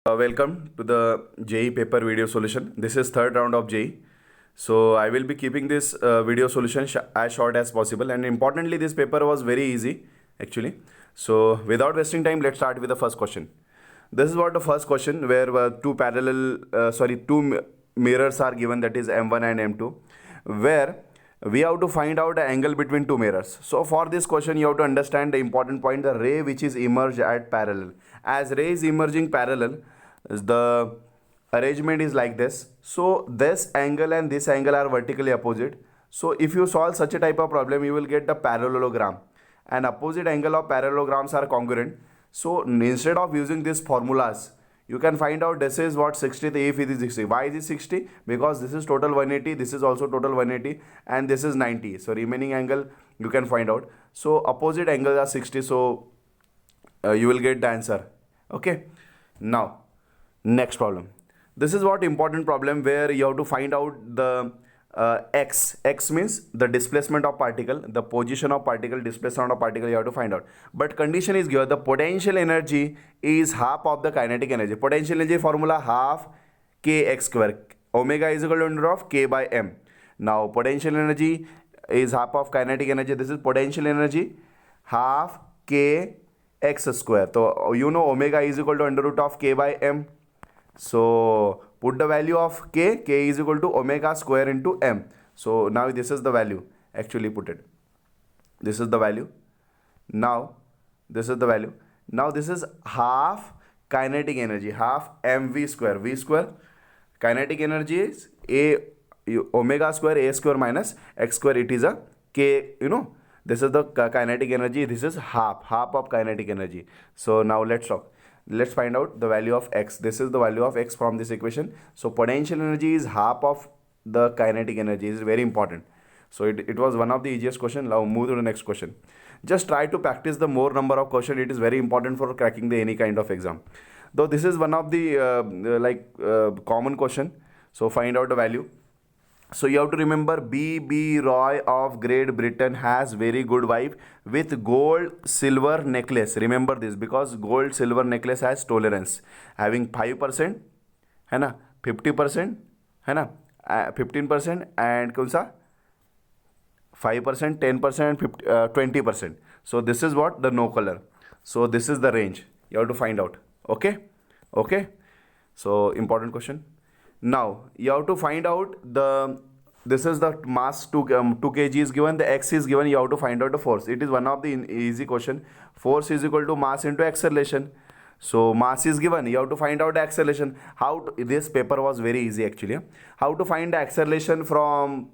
Welcome to the JEE paper video solution. This is third round of JEE. So I will be keeping this video solution as short as possible, and importantly this paper was very easy actually. So without wasting time, let's start with the first question. This is what the first question, where two mirrors are given, that is M1 and M2, where we have to find out the angle between two mirrors. So for this question you have to understand the important point, the ray which is emerged at parallel. As ray is emerging parallel, the arrangement is like this. So this angle and this angle are vertically opposite. So if you solve such a type of problem, you will get the parallelogram, and opposite angle of parallelograms are congruent. So instead of using these formulas, you can find out this is what 60, if it is 60. Why is it 60? Because this is total 180, this is also total 180, and this is 90. So remaining angle you can find out. So opposite angles are 60. So you will get the answer. Okay. Now next problem. This is what important problem, where you have to find out the x means the displacement of particle, the position of particle, displacement of particle you have to find out. But condition is given, the potential energy is half of the kinetic energy. Potential energy formula half kx square, omega is equal to under of k by m. Now potential energy is half of kinetic energy. This is potential energy half k x square. So you know omega is equal to under root of k by m. So put the value of k is equal to omega square into m. So now this is the value, actually put it. This is the value. Now this is the value. Now this is half kinetic energy, half mv square. V square, kinetic energy is omega square a square minus x square. It is a k, this is the kinetic energy. This is half of kinetic energy. So now let's talk. Let's find out the value of x. This is the value of x from this equation. So potential energy is half of the kinetic energy. Is very important. So it was one of the easiest question. Now move to the next question. Just try to practice the more number of question. It is very important for cracking the any kind of exam. Though this is one of the common question. So find out the value. So you have to remember, B.B. Roy of Great Britain has very good wife with gold silver necklace. Remember this, because gold silver necklace has tolerance, having 5%, है ना, 50%, है ना, 15%, and कौन सा 5%, 10%, 20%. So this is what the no color. So this is the range you have to find out. Okay. So important question. Now you have to find out this is the mass 2 kg is given, the x is given. You have to find out the force. It is one of the easy question. Force is equal to mass into acceleration. So mass is given, you have to find out the acceleration. This paper was very easy actually. How to find the acceleration from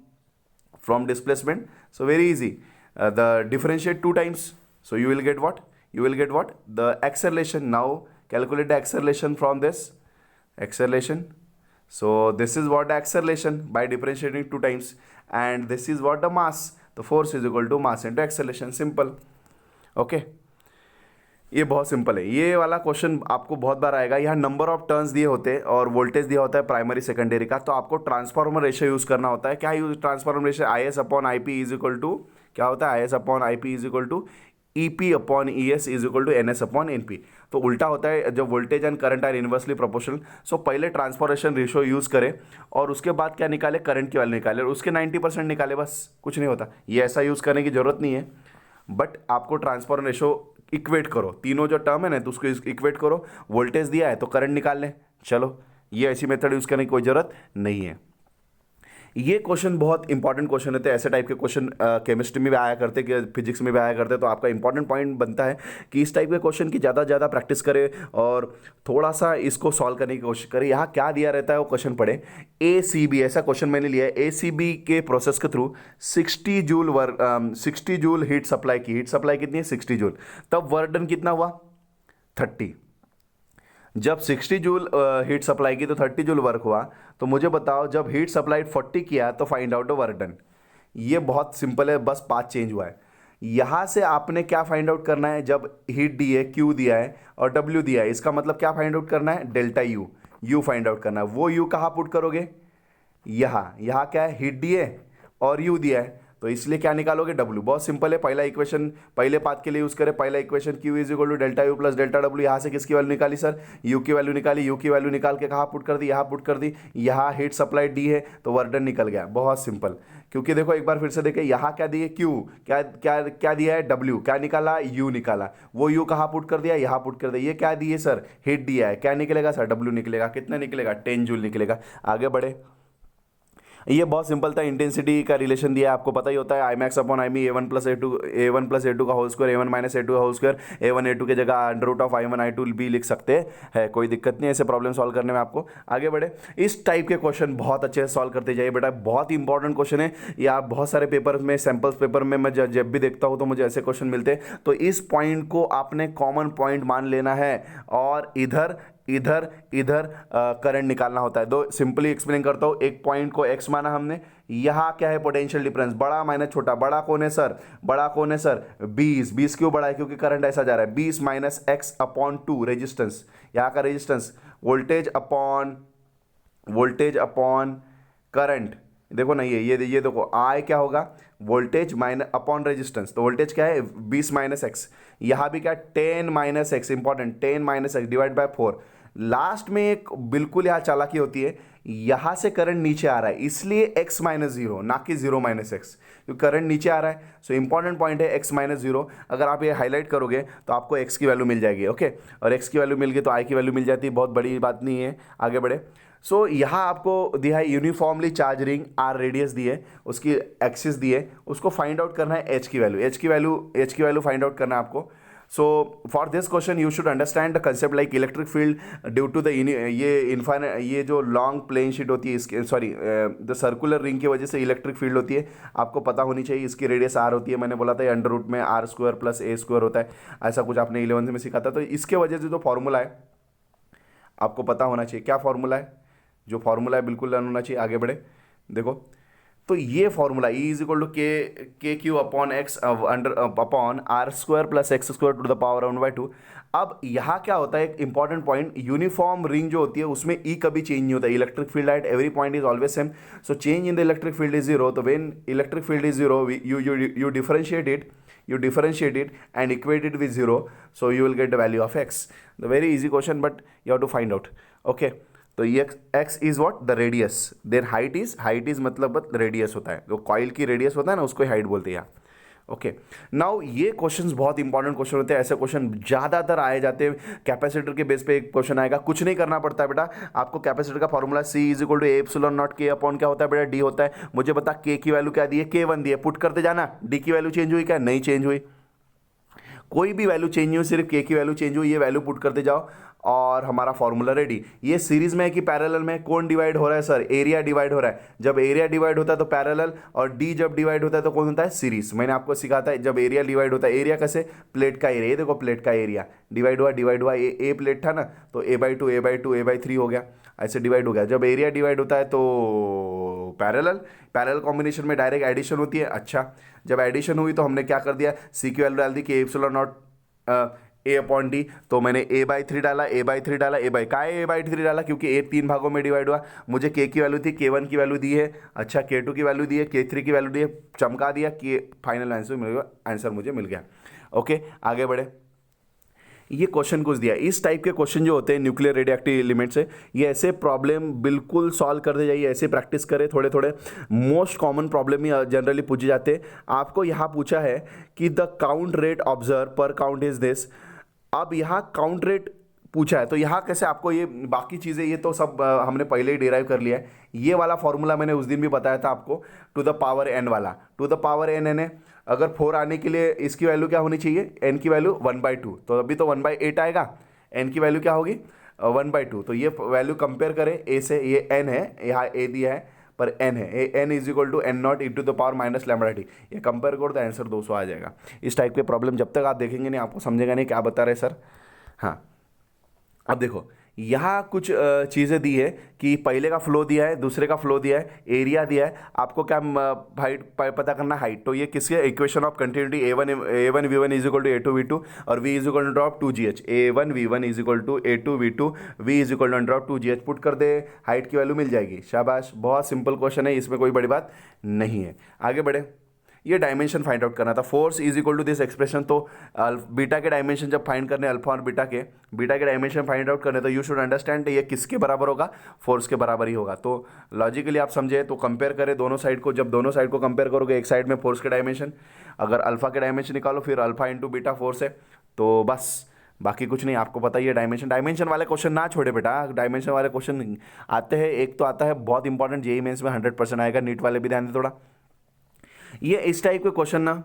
displacement? So very easy. The differentiate 2 times. So you will get what? The acceleration. Now calculate the acceleration from this acceleration. So this is what the acceleration by differentiating 2 times, and this is what the mass. The force is equal to mass into acceleration. Simple. Okay, ये बहुत simple है. ये वाला question आपको बहुत बार आएगा. यहाँ number of turns दिए होते हैं और वोल्टेज दिया होता है प्राइमरी सेकेंडरी का. तो आपको ट्रांसफार्मर रेशियो यूज़ करना होता है. क्या use transformer ratio? I S upon I P is equal to क्या होता है? I S upon I P is equal to E P upon E S is equal to N S upon N P. तो उल्टा होता है जब voltage and current are inversely proportional. So पहले transformation ratio use करें और उसके बाद क्या निकाले? करंट की वैल्यू निकाले और उसके 90% निकाले. बस कुछ नहीं होता. ये ऐसा यूज़ करने की जरूरत नहीं है, बट आपको ट्रांसफॉर्मर रेशियो इक्वेट करो. तीनों जो टर्म है ना, तो उसको इक्वेट करो. वोल्टेज दिया है तो करंट निकाल लें. चलो, ये ऐसी मेथड यूज़ करने की कोई ज़रूरत नहीं है. ये क्वेश्चन बहुत इंपॉर्टेंट क्वेश्चन होते हैं. ऐसे टाइप के क्वेश्चन केमिस्ट्री में भी आया करते, कि फिजिक्स में भी आया करते. तो आपका इंपॉर्टेंट पॉइंट बनता है कि इस टाइप के क्वेश्चन की ज़्यादा प्रैक्टिस करें और थोड़ा सा इसको सॉल्व करने की कोशिश करें. यहाँ क्या दिया रहता है वो क्वेश्चन पढ़े. ACB ऐसा क्वेश्चन मैंने लिया है. ACB के प्रोसेस के थ्रू 60 जूल हीट सप्लाई की. हीट सप्लाई कितनी है? 60 जूल. तब वर्क डन कितना हुआ? 30. जब 60 जूल हीट सप्लाई की तो 30 जूल वर्क हुआ. तो मुझे बताओ, जब हीट सप्लाई 40 किया तो find out the work done. ये बहुत सिंपल है, बस पाथ चेंज हुआ है. यहाँ से आपने क्या फाइंड आउट करना है? जब हीट दी है, Q दिया है और W दिया है, इसका मतलब क्या फाइंड आउट करना है? डेल्टा U फाइंड आउट करना है. वो U कहाँ पुट करोगे? यहाँ क्या है? हीट दी है और U दिया है. तो इसलिए क्या निकालोगे, W। बहुत सिंपल है, पहला इक्वेशन पहले पाथ के लिए यूज़ करें, पहला equation Q is equal to delta U plus delta W. यहाँ से किसकी वैल्यू निकाली सर, U की वैल्यू निकाली, U की वैल्यू निकाल के कहाँ पुट कर दी, यहाँ पुट कर दी। यहाँ हीट सप्लाई D है तो वर्क डन निकल गया, बहुत सिंपल। क्योंकि देखो एक बार फिर से देखें, यहाँ क्या दिए Q, क्या क्या क्या दिया है W, क्या निकाला U निकाला, वो U कहाँ पुट कर दिया, यहाँ पुट कर दिया। ये क्या दिए सर, हीट दिया है, क्या निकलेगा सर, W निकलेगा। कितना निकलेगा, 10 जूल निकलेगा। आगे बढ़े, ये बहुत सिंपल था, इंटेंसिटी का रिलेशन दिया है, आपको पता ही होता है, I max upon I me A1 + A2 का होल स्क्वायर, A1 - A2 का होल स्क्वायर, A1 A2 की जगह √I1 I2 भी लिख सकते हैं, कोई दिक्कत नहीं है ऐसे प्रॉब्लम सॉल्व करने में आपको। आगे बढ़े, इस टाइप के क्वेश्चन बहुत अच्छे से सॉल्व करते जाइए बेटा, बहुत ही इंपॉर्टेंट क्वेश्चन है। ये आप बहुत सारे पेपर में, सैम्पल्स पेपर में मैं जब भी देखता हूँ तो मुझे ऐसे क्वेश्चन मिलते हैं, तो इस पॉइंट को आपने कॉमन पॉइंट मान लेना है और इधर इधर इधर करंट निकालना होता है। दो सिंपली एक्सप्लेन करता हूँ, एक पॉइंट को x माना हमने, यहाँ क्या है पोटेंशियल डिफरेंस, बड़ा माइनस छोटा, बड़ा कौन है सर, बड़ा कौन है सर 20 क्यों बड़ा है, क्योंकि करंट ऐसा जा रहा है, 20 - x/2 रेजिस्टेंस, यहाँ का रेजिस्टेंस, वोल्टेज अपॉन करंट, देखो ना ये देखो I क्या होगा, वोल्टेज माइनस अपॉन रेजिस्टेंस, तो वोल्टेज क्या है 20 - x, यहाँ भी क्या 10 - x, important 10 - x divide by 4। Last में एक बिल्कुल यहाँ चालाकी होती है, यहाँ से करंट नीचे आ रहा है इसलिए x - 0 ना कि 0 - x, क्योंकि करंट नीचे आ रहा है। सो इंपॉर्टेंट पॉइंट है x - 0, अगर आप ये हाईलाइट करोगे तो आपको x की वैल्यू मिल जाएगी, ओके। और x की वैल्यू मिल गई तो I की वैल्यू मिल जाती है, बहुत बड़ी बात नहीं है। आगे बढ़े, सो यहाँ आपको दिया है uniformly charge ring, R radius दी है, उसकी एक्सिस दी है, उसको फाइंड आउट करना है H की वैल्यू फाइंड आउट करना है आपको। So for this question you should understand the concept like electric field due to the ये जो लॉन्ग प्लेन शीट होती है, इसके सॉरी द सर्कुलर रिंग की वजह से इलेक्ट्रिक फील्ड होती है, आपको पता होनी चाहिए। इसकी रेडियस R होती है, मैंने बोला था अंडर रूट में R² + A² होता है, ऐसा कुछ आपने 11th में सीखा था। तो इसके वजह से जो फॉर्मूला है आपको पता होना चाहिए, क्या फॉर्मूला है, जो फॉर्मूला है बिल्कुल लर्न होना चाहिए। आगे बढ़े, देखो तो ये formula E = KQ upon x upon R² + x² to the power 1/2। अब यहाँ क्या होता है, एक इंपॉर्टेंट पॉइंट, यूनिफॉर्म रिंग जो होती है उसमें E कभी चेंज नहीं होता, electric field at every point is always same, so change in the electric field is 0। तो when electric field is 0 you differentiate it and equate it with 0, so you will get the value of x. The very easy question, but you have to find out, okay। तो ये x is what, the radius, then height is मतलब radius होता है, जो coil की radius होता है ना उसको हाइट बोलते हैं। ओके, नाउ ये क्वेश्चंस बहुत इंपॉर्टेंट क्वेश्चन होते हैं, ऐसे क्वेश्चन ज़्यादातर आए जाते हैं। कैपेसिटर के बेस पे एक क्वेश्चन आएगा, कुछ नहीं करना पड़ता है बेटा आपको। कैपेसिटर का formula C = A ε0 K upon क्या होता है बेटा, D होता है। मुझे बता K की वैल्यू क्या दी है, K1 दी है, पुट करते जाना। D की वैल्यू चेंज हुई क्या, नहीं चेंज हुई, कोई भी वैल्यू चेंज नहीं हुई, सिर्फ K की वैल्यू चेंज हुई, ये वैल्यू पुट करते जाओ और हमारा फॉर्मूला रेडी। ये सीरीज में है कि पैरेलल में, कौन डिवाइड हो रहा है सर, एरिया डिवाइड हो रहा है। जब एरिया डिवाइड होता है तो पैरेलल, और डी जब डिवाइड होता है तो कौन होता है, सीरीज। मैंने आपको सिखाता है जब एरिया डिवाइड होता है, एरिया कैसे, प्लेट का एरिया, ये देखो प्लेट का एरिया डिवाइड हुआ, ए प्लेट था ना तो A/2 A/3 हो गया, ऐसे डिवाइड हो गया। जब एरिया डिवाइड होता है तो पैरेलल कॉम्बिनेशन में डायरेक्ट एडिशन होती है। अच्छा, जब एडिशन हुई तो हमने क्या कर दिया, C की वैल्यू डाल दी कि ε0 A/D, तो मैंने A/3 डाला, A/3 डाला क्योंकि A 3 भागों में डिवाइड हुआ। मुझे K की वैल्यू थी, K1 की वैल्यू दी है, अच्छा K2 की वैल्यू दी है, K3 की वैल्यू दी है, चमका दिया कि फाइनल आंसर मुझे मिल गया। ओके, आगे बढ़े, ये क्वेश्चन कुछ दिया। इस टाइप के क्वेश्चन जो होते हैं न्यूक्लियर रेडियोएक्टिव एलिमेंट से, ये ऐसे प्रॉब्लम बिल्कुल सॉल्व करते जाइए, ऐसे प्रैक्टिस करें थोड़े थोड़े। मोस्ट कॉमन प्रॉब्लम ही जनरली पूछे जाते हैं। आपको यहाँ पूछा है कि द काउंट रेट ऑब्जर्व पर काउंट इज दिस। अब यहाँ काउंट रेट पूछा है तो यहाँ कैसे आपको ये बाकी चीज़ें, ये तो सब हमने पहले ही डिराइव कर लिया है। ये वाला फॉर्मूला मैंने उस दिन भी बताया था आपको, टू द पावर n वाला, टू द पावर n है। अगर 4 आने के लिए इसकी वैल्यू क्या होनी चाहिए, n की वैल्यू 1/2, तो अभी तो 1/8 आएगा, n की वैल्यू क्या होगी 1/2। तो ये वैल्यू कंपेयर करें a से, ये n है, यहाँ a दिया है पर n है, n = n0 e to the power -λt। ये कंपेयर करो तो आंसर 200 आ जाएगा। इस टाइप के प्रॉब्लम जब तक आप देखेंगे नहीं आपको समझेगा नहीं क्या बता रहे सर। हाँ, अब देखो यहाँ कुछ चीज़ें दी है कि पहले का फ्लो दिया है, दूसरे का फ्लो दिया है, एरिया दिया है, आपको क्या हाइट पता करना, हाइट। तो ये किसके equation of continuity A1V1 = A2V2 और V = 2GH, A1V1 = A2V2, V = 2GH put कर दे, हाइट की वैल्यू मिल जाएगी। शाबाश, बहुत सिंपल क्वेश्चन है, इसमें कोई बड़ी बात नहीं है। आगे बढ़े, ये डायमेंशन फाइंड आउट करना था। Force is equal to this expression. तो बीटा के डायमेंशन जब फाइंड करने, अल्फा और बीटा के डायमेंशन फाइंड आउट करने, तो यू शुड अंडरस्टैंड ये किसके बराबर होगा, फोर्स के बराबर ही होगा। तो लॉजिकली आप समझे तो कंपेयर करें दोनों साइड को। जब दोनों साइड को कंपेयर करोगे, एक साइड में फोर्स के डायमेंशन, अगर अल्फा के डायमेंशन निकालो फिर अल्फा इंटू बीटा फोर्स है, तो बस बाकी कुछ नहीं। आपको पता ही है डायमेंशन वाले क्वेश्चन ना छोड़े बेटा, डायमेंशन वाले क्वेश्चन आते हैं। एक तो आता है बहुत इंपॉर्टेंट, जेईई मेंस में 100% आएगा, नीट वाले भी ध्यान दे थोड़ा। ये इस टाइप के क्वेश्चन ना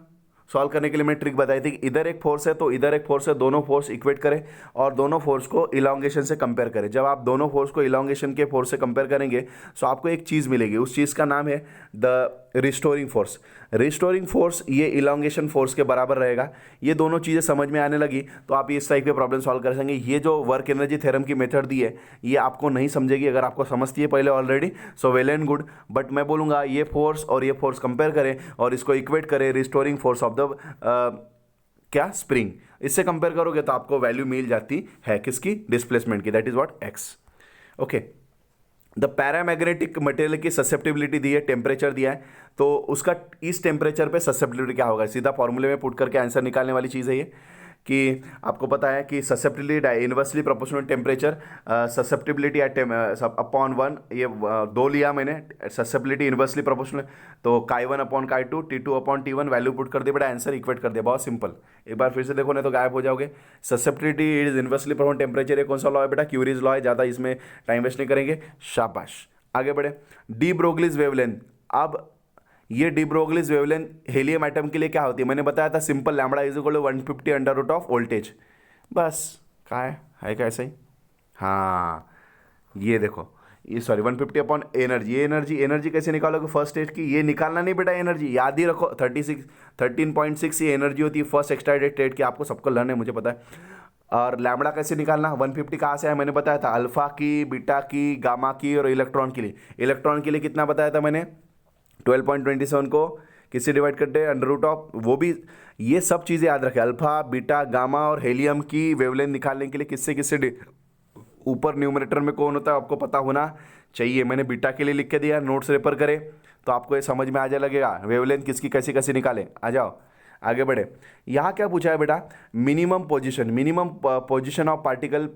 सॉल्व करने के लिए मैं ट्रिक बताई थी कि इधर एक फोर्स है तो इधर एक फोर्स है, दोनों फोर्स इक्वेट करें और दोनों फोर्स को इलांगेशन से कंपेयर करें। जब आप दोनों फोर्स को इलांगेशन के फोर्स से कंपेयर करेंगे तो आपको एक चीज़ मिलेगी, उस चीज़ का नाम है the restoring force. Restoring force ये इलांगेशन फोर्स के बराबर रहेगा। ये दोनों चीज़ें समझ में आने लगी तो आप इस टाइप के प्रॉब्लम सॉल्व कर सकेंगे। ये जो वर्क एनर्जी थ्योरम की मेथड दी है ये आपको नहीं समझेगी, अगर आपको समझती है पहले already so well and good, but मैं बोलूँगा ये फोर्स और ये फोर्स कंपेयर करें और इसको इक्वेट करें रिस्टोरिंग फोर्स ऑफ द क्या स्प्रिंग। इससे कंपेयर करोगे तो आपको वैल्यू मिल जाती है किसकी, डिस्प्लेसमेंट की, that is what x. Okay, the paramagnetic material की ससेप्टिबिलिटी दी है, टेम्परेचर दिया है, तो उसका इस टेम्परेचर पे ससेप्टिबिलिटी क्या होगा, सीधा फॉर्मूले में पुट करके आंसर निकालने वाली चीज़ है ये। कि आपको पता है कि susceptibility inversely proportional temperature susceptibility at upon 1, ये दो लिया मैंने, ससेप्टिबिलिटी इन्वर्सली प्रोपोर्शनल, तो Chi1 upon Chi2 T2 upon T1 value put कर दिया बेटा, आंसर इक्वेट कर दिया, बहुत सिंपल। एक बार फिर से देखो नहीं तो गायब हो जाओगे। Susceptibility is inversely proportional temperature, ये कौन सा लॉ है बेटा, क्यूरीज लॉ है, ज़्यादा इसमें टाइम वेस्ट नहीं करेंगे, शाबाश। आगे बढ़े, डी ब्रोगलीज वेवलेंथ। अब ये de Broglie's wavelength helium atom के लिए क्या होती है, मैंने बताया था simple, lambda is equal to 150 under root of voltage, बस। कहाँ है क्या ऐसा ही, हाँ ये देखो, ये सॉरी 150 अपॉन एनर्जी। ये एनर्जी कैसे निकालोगे फर्स्ट स्टेज की, ये निकालना नहीं बेटा, एनर्जी याद ही रखो, 13.6 ये एनर्जी होती है फर्स्ट एक्सटाइटेड स्टेट की, आपको सबको लर्न है मुझे पता है। और लैम्बडा कैसे निकालना, 150 कहाँ से है मैंने बताया था, अल्फा की, बीटा की, गामा की और इलेक्ट्रॉन के लिए। इलेक्ट्रॉन के लिए कितना बताया था मैंने, 12.27 को किससे डिवाइड करते हैं, अंडर रूट ऑफ, वो भी ये सब चीज़ें याद रखें, अल्फा बीटा गामा और हेलियम की वेवलेंथ निकालने के लिए किससे ऊपर न्यूमरेटर में कौन होता है आपको पता होना चाहिए। मैंने बीटा के लिए लिख के दिया, नोट्स रेफर करें तो आपको ये समझ में आ जाए लगेगा वेवलेंथ किसकी कैसे कैसे निकालें। आ जाओ आगे बढ़े, यहाँ क्या पूछा है बेटा, minimum position of particle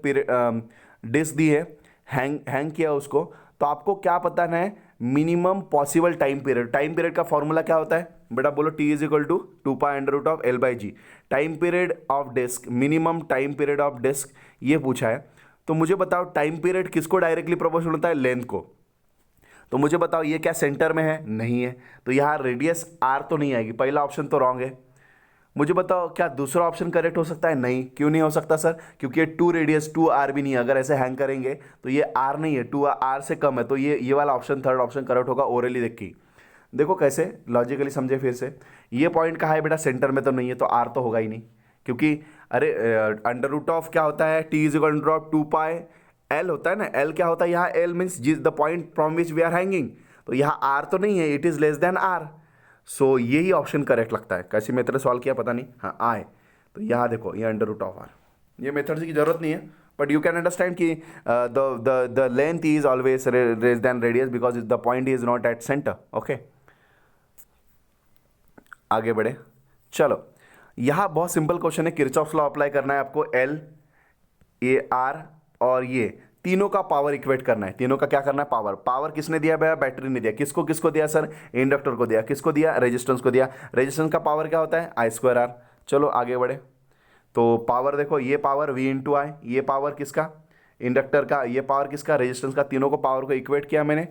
disc दी है, हैंग किया उसको, तो आपको क्या पता है, मिनिमम पॉसिबल टाइम पीरियड का फॉर्मूला क्या होता है बेटा, बोलो T is equal to 2 pi under root of L/G, time period of disc, minimum time period of disc, ये पूछा है। तो मुझे बताओ टाइम पीरियड किसको डायरेक्टली प्रोपोर्शनल होता है, लेंथ को। तो मुझे बताओ ये क्या सेंटर में है, नहीं है, तो यहाँ रेडियस R तो नहीं आएगी, पहला ऑप्शन तो रॉन्ग है। मुझे बताओ क्या दूसरा ऑप्शन करेक्ट हो सकता है, नहीं, क्यों नहीं हो सकता सर, क्योंकि ये 2 रेडियस 2R भी नहीं है, अगर ऐसे हैंग करेंगे तो ये R नहीं है, 2R से कम है, तो ये वाला ऑप्शन थर्ड ऑप्शन करेक्ट होगा। ओरली देख के देखो कैसे लॉजिकली समझे फिर से, ये पॉइंट कहाँ है बेटा, सेंटर में तो नहीं है, तो R तो होगा ही नहीं, क्योंकि अरे अंडर रूट ऑफ क्या होता है, T is equal to 2 pi L होता है ना, L क्या होता है यहाँ, L मीन्स जिस the point from which we are hanging, तो यहाँ R तो नहीं है, it is less than R, सो यही ऑप्शन करेक्ट लगता है। कैसी मेथड सॉल्व किया पता नहीं, हाँ आए, तो यहाँ देखो ये अंडर रूट ऑफ R, ये मेथड की जरूरत नहीं है, बट यू कैन अंडरस्टैंड कि the length is always less than radius because the point is not at centre. Okay आगे बढ़े, चलो यहाँ बहुत सिंपल क्वेश्चन है, किरचॉफ्स लॉ अप्लाई करना है आपको, L A R और ये तीनों का पावर इक्वेट करना है। तीनों का क्या करना है, पावर किसने दिया भैया, बैटरी ने दिया, किसको दिया सर, इंडक्टर को दिया, किसको दिया, रेजिस्टेंस को दिया। रेजिस्टेंस का पावर क्या होता है, I²R। चलो आगे बढ़े, तो पावर देखो, ये पावर V इंटू आई, ये पावर किसका, इंडक्टर का, ये पावर किसका, रेजिस्टेंस का, तीनों को पावर को इक्वेट किया मैंने।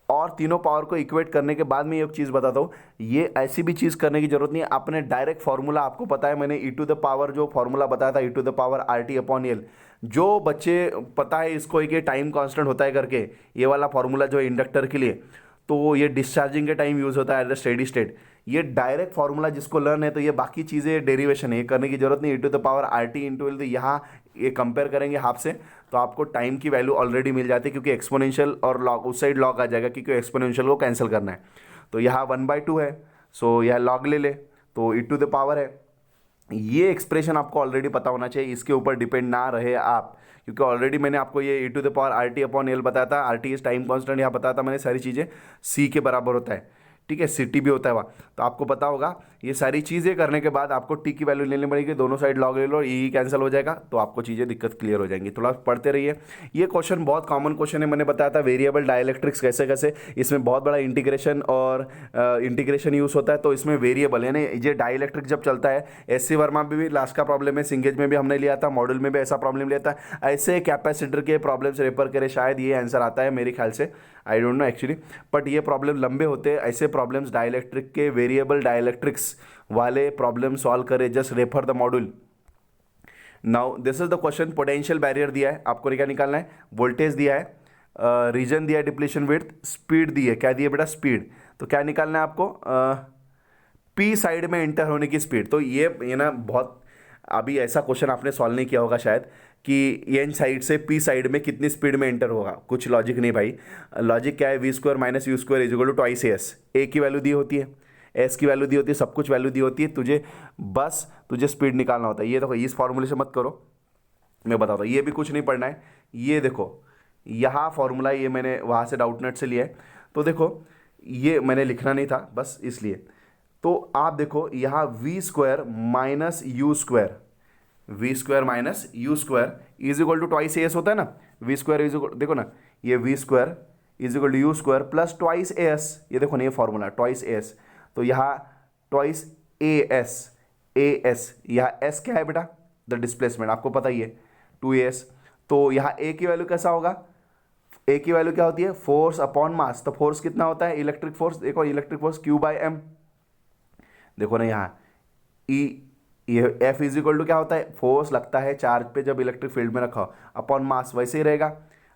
और तीनों पावर को इक्वेट करने के बाद में एक चीज़ बताता हूँ, ये ऐसी भी चीज़ करने की जरूरत नहीं है, आपने डायरेक्ट फार्मूला, आपको पता है मैंने e टू द पावर जो फार्मूला बताया था, e to the power RT upon L, जो बच्चे पता है इसको एक टाइम कांस्टेंट होता है करके, ये वाला फार्मूला जो है इंडक्टर के लिए, तो ये डिस्चार्जिंग के टाइम यूज़ होता है एट द स्टेडी स्टेट, ये डायरेक्ट फार्मूला जिसको लर्न है, तो ये बाकी चीज़ें डेरिवेशन है, ये करने की जरूरत नहीं। e to the power RT into L, तो यहाँ ये कंपेयर करेंगे हाफ से तो आपको टाइम की वैल्यू ऑलरेडी मिल जाती है, क्योंकि एक्सपोनेंशियल और लॉग उस साइड लॉग आ जाएगा, क्योंकि एक्सपोनेंशियल को कैंसिल करना है। तो यहाँ 1/2 है, सो यह लॉग ले ले, तो e टू द पावर है। ये एक्सप्रेशन आपको ऑलरेडी पता होना चाहिए, इसके ऊपर डिपेंड ना रहे आप, क्योंकि ऑलरेडी मैंने आपको ये e to the power RT upon L बताया था, RT इज टाइम कॉन्स्टेंट, यहाँ बताया था मैंने सारी चीज़ें, C के बराबर होता है, ठीक है, सिटी भी होता है वहाँ। तो आपको पता होगा ये सारी चीज़ें करने के बाद आपको टी की वैल्यू लेनी पड़ेगी, दोनों साइड लॉग ले लो, ई कैंसिल हो जाएगा, तो आपको चीज़ें दिक्कत क्लियर हो जाएंगी। थोड़ा पढ़ते रहिए। ये क्वेश्चन बहुत कॉमन क्वेश्चन है, मैंने बताया था वेरिएबल डाइलेक्ट्रिक्स कैसे कैसे, इसमें बहुत बड़ा इंटीग्रेशन और इंटीग्रेशन यूज़ होता है। तो इसमें वेरिएबल यानी ये डाइलेक्ट्रिक जब चलता है, एससी वर्मा में भी लास्ट का प्रॉब्लम है, सिंगेज में भी हमने लिया था, मॉड्यूल में भी ऐसा प्रॉब्लम लिया था। ऐसे कैपेसिटर के प्रॉब्लम से रेफर करें, शायद ये आंसर आता है मेरे ख्याल से, I don't know actually, but ये प्रॉब्लम लंबे होते हैं। ऐसे प्रॉब्लम्स डाइलेक्ट्रिक के, वेरिएबल डाइलेक्ट्रिक्स वाले प्रॉब्लम सॉल्व करें, just refer the module. Now this is the question, potential barrier दिया है, आपको क्या निकालना है, वोल्टेज दिया है, रीजन दिया है, डिप्लीशन विड्थ, स्पीड दी है, क्या दिया बेटा, स्पीड। तो क्या निकालना है आपको, पी साइड में इंटर होने की स्पीड। तो ये ना बहुत, अभी ऐसा क्वेश्चन आपने सॉल्व नहीं किया होगा शायद, कि एन साइड से पी साइड में कितनी स्पीड में एंटर होगा, कुछ लॉजिक नहीं भाई। लॉजिक क्या है, v square minus you square is equal to twice s. A की वैल्यू दी होती है, एस की वैल्यू दी होती है, सब कुछ वैल्यू दी होती है, तुझे स्पीड निकालना होता है। ये देखो, इस फॉर्मूले से मत करो, मैं बताता हूँ, ये भी कुछ नहीं पढ़ना है। ये देखो, यहाँ फॉर्मूला ये मैंने वहाँ से डाउटनेट से लिया है। तो देखो, ये मैंने लिखना नहीं था बस इसलिए। तो आप देखो यहाँ V square minus you square, V square minus you square is equal to twice S होता है ना। वी स्क्वायर इज इक्वल, देखो ना, ये V square is equal to U square plus twice S, ये देखो ना ये फॉर्मूला ट्वाइस एस। तो यहाँ ट्वाइस ए एस, यहाँ एस क्या है बेटा, द डिस्प्लेसमेंट, आपको पता ही है 2as। तो यहाँ ए की वैल्यू कैसा होगा, ए की वैल्यू क्या होती है, फोर्स अपॉन मास। तो फोर्स कितना होता है, इलेक्ट्रिक फोर्स, देखो electric force Q by M, देखो ना यहाँ ये एफ इज इक्वल टू क्या होता है, फोर्स लगता है चार्ज पे जब इलेक्ट्रिक फील्ड में रखा हो, अपॉन मास, वैसे ही रहेगा।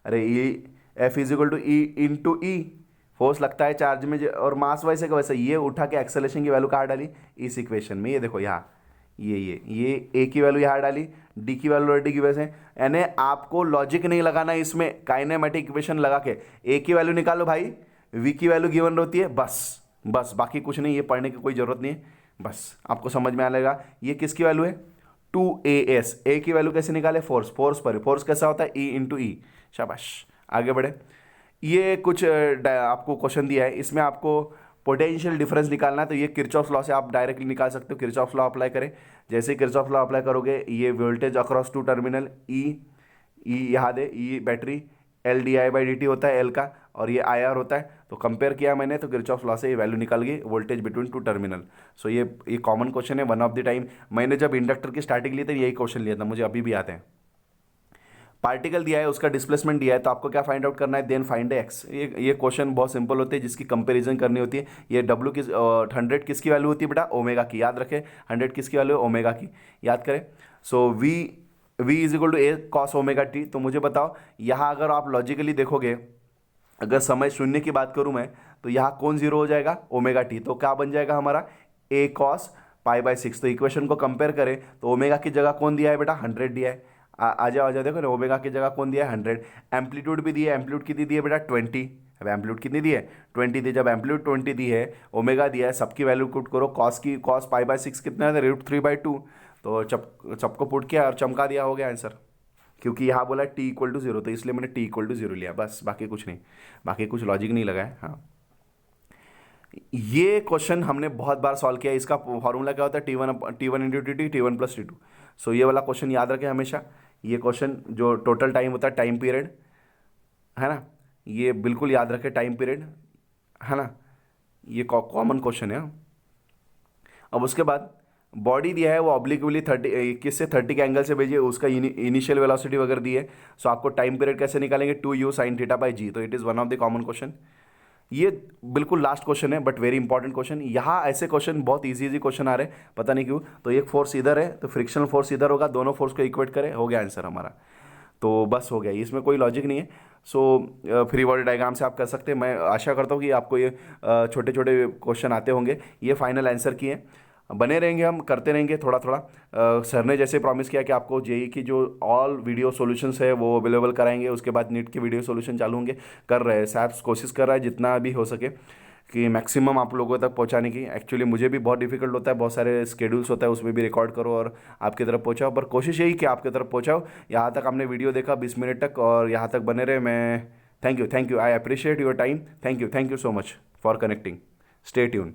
अरे E F is equal to E into E, force लगता है चार्ज में और मास वैसे का वैसे। ये उठा के एक्सेलरेशन की वैल्यू कहाँ डाली, इस इक्वेशन में। ये देखो यहाँ ये ए की वैल्यू यहाँ डाली, डी की वैल्यू ऑलरेडी की वजह से, यानी आपको लॉजिक नहीं लगाना इसमें, काइनेमेटिक इक्वेशन लगा के ए की वैल्यू निकालो भाई, वी की वैल्यू गिवन होती है, बस बाकी कुछ नहीं, ये पढ़ने की कोई ज़रूरत नहीं है, बस आपको समझ में आ जाएगा। ये किसकी वैल्यू है, 2as, ए की वैल्यू कैसे निकाले, फोर्स पर, फोर्स कैसा होता है, ई इंटू ई। शाबाश, आगे बढ़े। ये कुछ आपको क्वेश्चन दिया है, इसमें आपको पोटेंशियल डिफरेंस निकालना है। तो ये किरचॉफ लॉ से आप डायरेक्टली निकाल सकते हो, किरचॉफ लॉ अप्लाई करें। जैसे किरचॉफ लॉ अप्लाई करोगे, ये voltage across two terminal, E यहाँ दे, E battery, L D I by D T होता है एल का, और ये आई आर होता है। तो कंपेयर किया मैंने, तो किरचॉफ लॉ से ये वैल्यू निकल गई, वोल्टेज बिटवीन टू टर्मिनल। सो ये कॉमन क्वेश्चन है, वन ऑफ द टाइम। मैंने जब इंडक्टर की स्टार्टिंग ली थी, यही क्वेश्चन लिया था, मुझे अभी भी आते हैं। पार्टिकल दिया है, उसका डिस्प्लेसमेंट दिया है, तो आपको क्या फाइंड आउट करना है, देन फाइंड एक्स। ये क्वेश्चन बहुत सिंपल होते हैं, जिसकी कंपैरिजन करनी होती है। ये डब्ल्यू किस 100 किसकी वैल्यू होती है बेटा, ओमेगा की, याद रखें, 100 किसकी वैल्यू, ओमेगा की, याद करें। So v is equal to a cos omega t. तो मुझे बताओ, यहाँ अगर आप लॉजिकली देखोगे, अगर समय शून्य की बात करूँ मैं, तो यहाँ कौन जीरो हो जाएगा, ओमेगा टी। तो क्या बन जाएगा हमारा, ए कॉस पाई बाई 6। तो इक्वेशन को कंपेयर करें, तो ओमेगा की जगह कौन दिया है बेटा, 100 दिया है। आ जाओ देखो ना, ओमेगा की जगह कौन दिया है, 100। एम्पलीट्यूड भी दिया है, एम्पलीट्यूड कितनी दी है बेटा, 20। अब एम्पलीट्यूड कितनी दी है, 20 दी। जब एम्पलीट्यूड 20 दी है, ओमेगा दिया है, सबकी वैल्यू पुट करो, कॉस पाई बाई 6 कितना है, √3/2। तो सबको पुट किया और चमका दिया, हो गया आंसर। क्योंकि यहाँ बोला टी इक्वल टू 0, तो इसलिए मैंने टी इक्वल टू 0 लिया, बस, बाकी कुछ नहीं, बाकी कुछ लॉजिक नहीं लगा है। हाँ, ये क्वेश्चन हमने बहुत बार सॉल्व किया। इसका फॉर्मूला क्या होता है, T1 into T T1 plus T2। सो ये वाला क्वेश्चन याद रखें हमेशा। ये क्वेश्चन जो टोटल टाइम होता है, टाइम पीरियड है ना, ये बिल्कुल याद रखें, टाइम पीरियड है ना, ये कॉमन क्वेश्चन है। अब उसके बाद बॉडी दिया है, वो ऑब्लिकली 21 से 30 के एंगल से भेजिए, उसका इनिशियल वेलोसिटी वगैरह दी है। सो आपको टाइम पीरियड कैसे निकालेंगे, 2u sin थीटा बाई जी। तो it is one of the common question. ये बिल्कुल लास्ट क्वेश्चन है, बट वेरी इंपॉर्टेंट क्वेश्चन। यहाँ ऐसे क्वेश्चन बहुत इजी क्वेश्चन आ रहे हैं, पता नहीं क्यों। तो एक फोर्स इधर है, तो फ्रिक्शनल फोर्स इधर होगा, दोनों फोर्स को इक्वेट करें, हो गया आंसर हमारा। तो बस हो गया, इसमें कोई लॉजिक नहीं है। सो फ्री बॉडी डायग्राम से आप कर सकते हैं। मैं आशा करता हूँ कि आपको ये छोटे छोटे क्वेश्चन आते होंगे। ये फाइनल आंसर की है, बने रहेंगे, हम करते रहेंगे थोड़ा थोड़ा। सर ने जैसे प्रॉमिस किया कि आपको जेई की जो ऑल वीडियो सॉल्यूशंस है वो अवेलेबल कराएंगे। उसके बाद नीट के वीडियो सॉल्यूशन चालू होंगे, कर रहे हैं, सैप्स कोशिश कर रहा है जितना भी हो सके कि मैक्सिमम आप लोगों तक पहुंचाने की। एक्चुअली मुझे भी बहुत डिफिकल्ट होता है, बहुत सारे स्केड्यूल्स होता है, उसमें भी रिकॉर्ड करो और आपकी तरफ पहुंचाओ। पर कोशिश यही कि आपकी तरफ पहुंचाओ। यहाँ तक आपने वीडियो देखा 20 मिनट तक, और यहाँ तक बने रहे। मैं thank you, I appreciate your time. Thank you so much for connecting. Stay tuned.